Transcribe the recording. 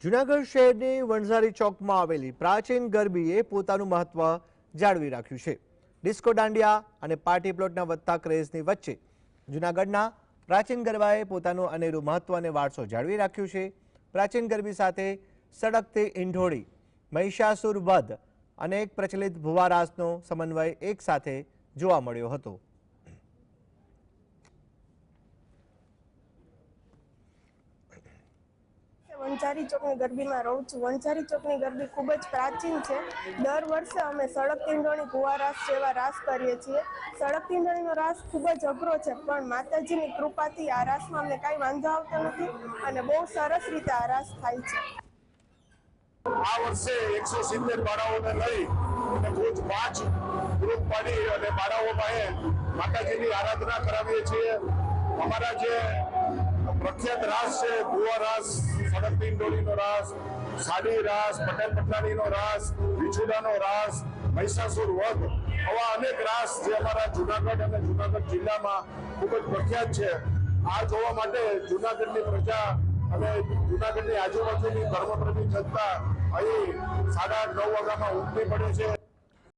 જૂનાગઢ શહેરની વણઝારી ચોકમાં આવેલી પ્રાચીન ગરબીએ પોતાનું મહત્વ જાળવી રાખ્યું છે। ડિસ્કો દાંડિયા અને પાર્ટી પ્લોટના વધતા ક્રેઝની વચ્ચે જૂનાગઢના પ્રાચીન ગરબાએ પોતાનું અનેરું મહત્વ અને વારસો જાળવી રાખ્યું છે। પ્રાચીન ગરબી સાથે સડકથી ઈંઢોળી, મહિષાસુર વધ અને એક પ્રચલિત ભુવા રાસનો સમન્વય એક સાથે જોવા મળ્યો હતો। વણઝારી ચોકની ગરબીમાં રહું છું। વણઝારી ચોકની ગરબી ખૂબ જ પ્રાચીન છે। દર વર્ષે અમે સડક તીંડોળી, ભુવા રાસ જેવા રાસ કરીએ છીએ। સડક તીંડોળીનો રાસ ખૂબ જ અઘરો છે, પણ માતાજીની કૃપાથી આ રાસમાં અમને કાંઈ વાંધો આવતો નથી અને બહુ સરસ રીતે આ રાસ થાય છે। આ વર્ષે 170 બાળાઓને લઈ અને કુલ 5 ગ્રુપ પાડી અને બાળાઓ પાસે માતાજીની આરાધના કરાવીએ છીએ। અમારા જે પ્રખ્યાત રાસ છે, ભુવા રાસ, સડક તીંડોળીનો રાસ, સાડી રાસ, પટેલ પટલાણીનો રાસ, વિછુડાનો રાસ, મહિષાસુર વધ, આવા અનેક રાસ જે અમારા જૂનાગઢ અને જૂનાગઢ જિલ્લામાં ખૂબ જ પ્રખ્યાત છે। આ જોવા માટે જૂનાગઢની પ્રજા અને જૂનાગઢની આજુબાજુની ધર્મપ્રેમી જનતા અહીં 8:30-9 વાગ્યામાં ઉમટી પડે છે।